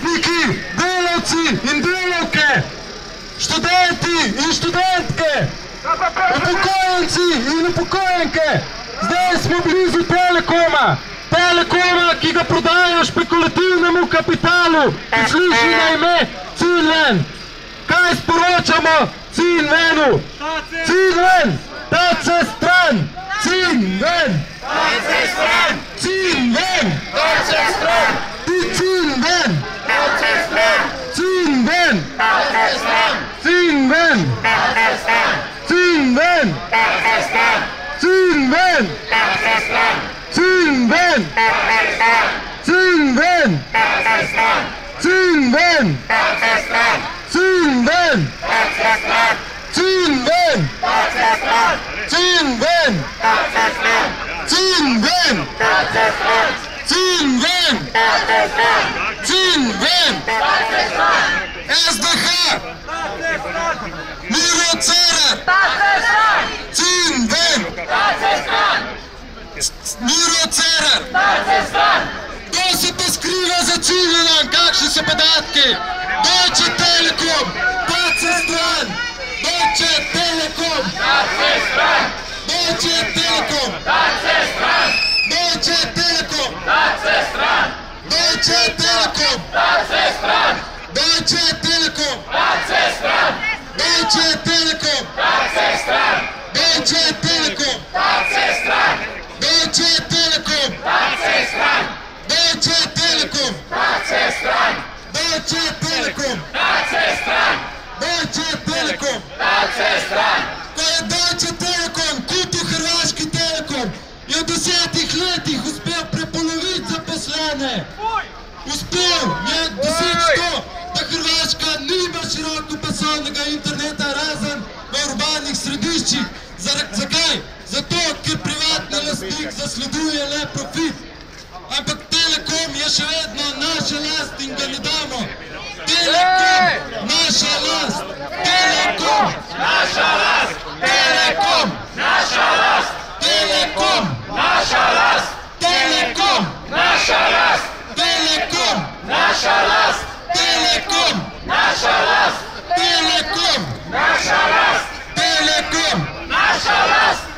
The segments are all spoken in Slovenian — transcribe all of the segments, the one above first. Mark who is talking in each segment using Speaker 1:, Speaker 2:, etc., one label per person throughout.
Speaker 1: Protestniki, delavci in delavke, študenti in študentke, upokojenci in upokojenke, zdaj smo blizu Telekoma. Telekoma, ki ga prodajo špekulativnemu kapitalu, ki sliši na ime Cilven. Kaj sporočamo Cilvenu? Cilven, daj se stran! Cilven! Daj se stran! Cilven! Daj se stran! Ti Cilven! Daj se stran! Cilven! Daj se stran! Cilven! Daj se stran! Cilven! Daj se stran! Cilven! Daj se stran! Cilven! Cilven! Cilven! Cilven! Cilven! Cilven! Cilven! Cilven! Cilven! SDH! Miro Cerar! Cilven! Miro Cerar! Kdo se pa skriva za Cilvenom? Kakšni so podatki? Deutsche Telekom! Daj se stran! Deutsche Telekom! Deutsche Telekom! Deutsche Telekom! Deutsche Telekom! Deutsche Telekom! Deutsche Telekom! Deutsche Telekom! Deutsche Telekom! Deutsche Telekom! Deutsche Telekom! Deutsche Telekom! Ko je Deutsche Telekom kupil Hrvaški Telekom, je v 10 letih uspel prepoloviti zaposlene. Uspel je doseči to, da Hrvaška nima širokopasovnega interneta razen v urbanih središčih. Zakaj? Zato, ker privatni lastnik zasleduje le profit. Ampak Telekom je še vedno naša last in ga ne damo. Telekom, naša last. Telekom, naša last. Telekom, naša last. Telekom, naša last. Telekom, naša last. Telekom, naša last. Telekom, naša last. Telekom, naša last. Telekom, naša last.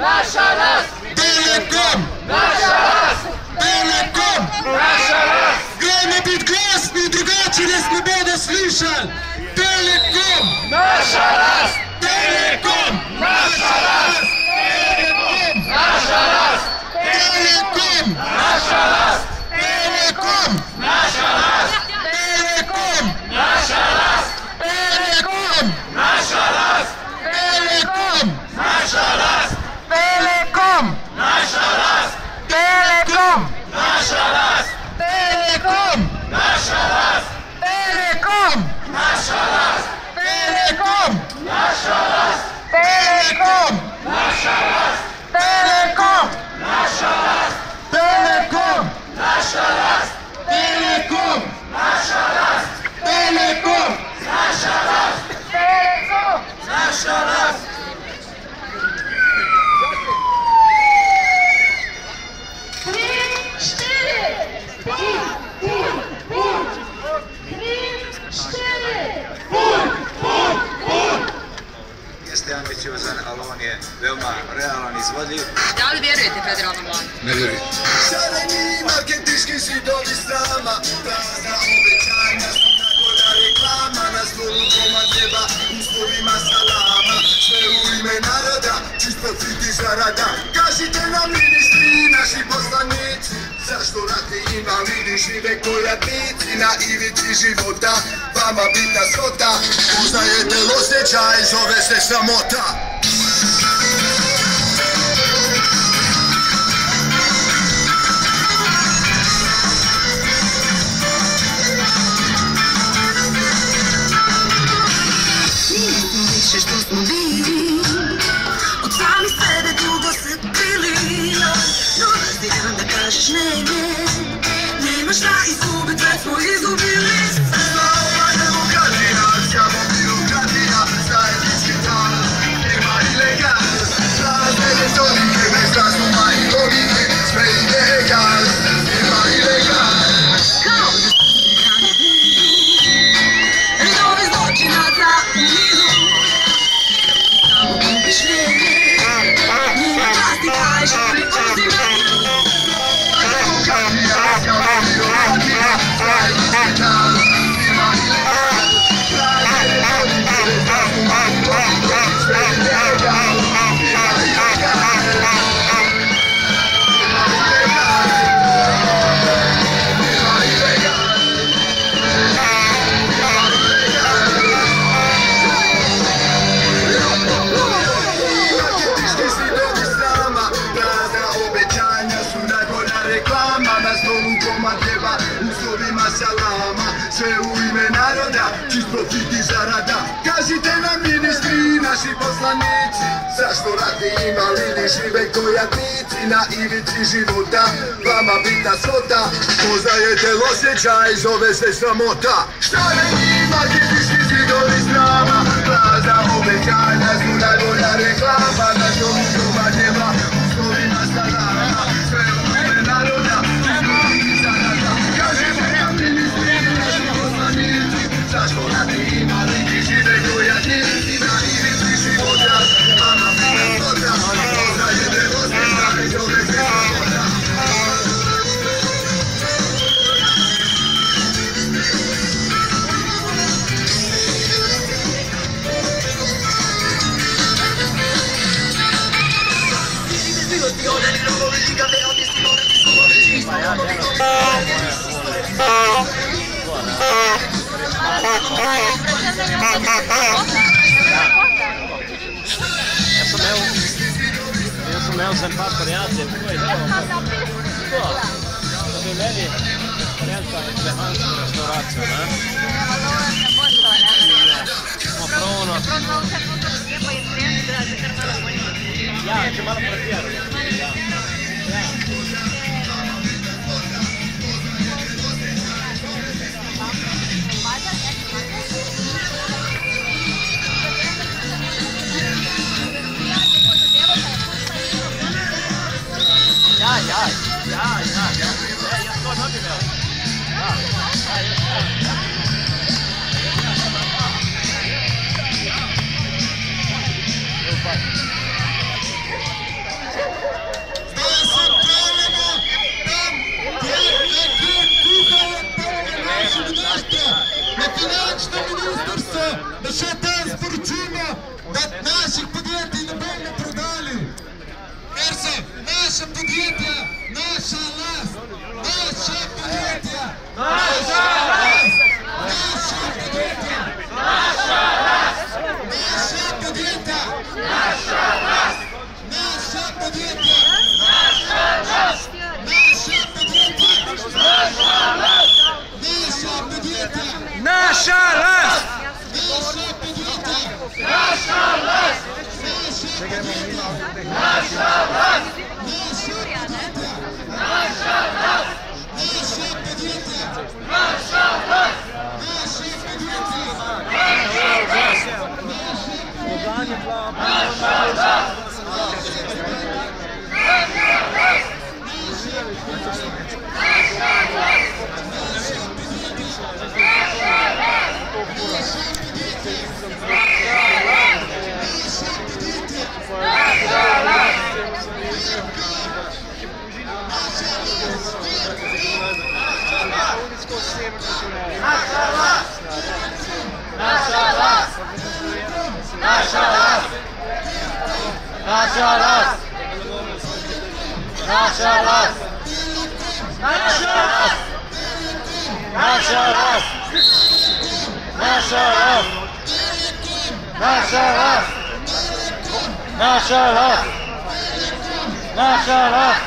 Speaker 1: Naša last! Telekom! Naša last! Telekom! Naša last! Gremo biti glasni, drugače nas ne bodo slišali! Telekom! Naša last! Telekom! Naša last! Telekom! Naša last! Telekom! Naša last! Telekom! Naša last! Telekom! Naša last! Telekom! Naša last! Telekom! Naša last! Telekom! Naša last! Telekom! Naša last! Telekom! Naša last! Telekom! Naša last! Telekom! Naša last! Telekom! Naša last! Telekom! Naša last! Telekom! Naša last! Telekom! Naša last! Telekom! Naša last! Telekom! Naša last!
Speaker 2: 3, 4, Jeste ambiciozan, ali on je veoma realan, izvodljiv.
Speaker 3: Da li vjerujete federalnom vladu?
Speaker 2: Ne vjerujem.
Speaker 4: Šareni marketinški zidovi srama, prazna obećanja su nagoda reklama, na stolu komad treba uslovima salama, sve u ime naroda, čist profit i zarada. Kažite nam ministri, naši poslanici, zašto ratni invalidi žive ko jadnici na ivici života, vama bitna svota, uznajete osjećaj, zove se sramota.
Speaker 5: Što smo bili, od sami sebe dugo se bili. No razdijan da kažeš ne, nema šta izgubit, već smo izgubili sve.
Speaker 4: Ova demokratija, samo birokratija, zajednički dan, nema ilegal. Prazne retorike, bez razuma i logike, sve ide egal, nema ilegal. koma treba u slovima salama. Sve u ime naroda, čist profit i zarada. Kažite nam ministri, naši poslanici, zašto ratni invalidi žive ko jadnici na ivici života? Vama bitna svota, poznajete osjećaj, zove se sramota. Šta je njima, marketinški zidovi strama, prazna obećanja su najbolja reklama. Naš doma treba u slovima salama. Sve u ime naroda, čist profit i zarada. Kažite nam ministri, naši poslanici, zašto ratni invalidi žive ko jadnici na ivici života? Vama bitna svota, poznajete osjećaj, zove se sramota.
Speaker 6: Io sono Leo Zampato Reazzi e poi vedi realtà le manche di restaurazione ma prono ja, će malo pretjerati. Ja, to dobije.
Speaker 1: Да ще те споручимо, да наших подjetij не bomo prodali. Ker so naša podjetja, naša last, naša podjetja, naša last, naša podjetja, naša last, naša podjetja, naša last, naša podjetja, naša last, naša podjetja, naša last, naša podjetja, naša last. Naša vlast! Naša vlast! Naša vlast! Naša vlast! Naša podjetja! Naša vlast! Naša podjetja! Naša vlast!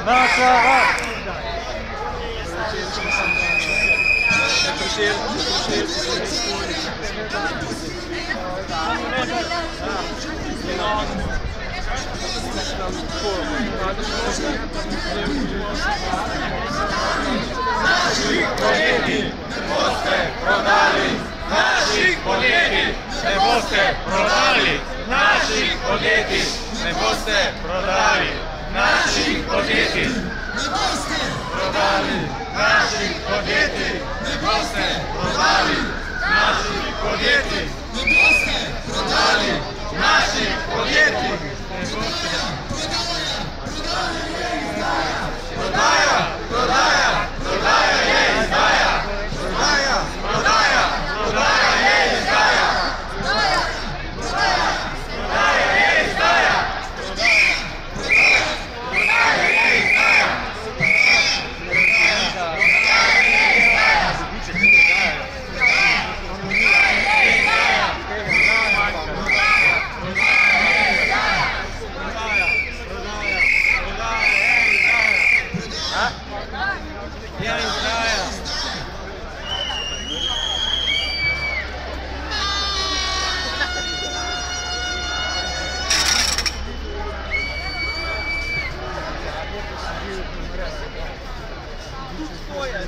Speaker 1: Naša vlast!
Speaker 6: Dijelim kraja.
Speaker 7: Tvoje,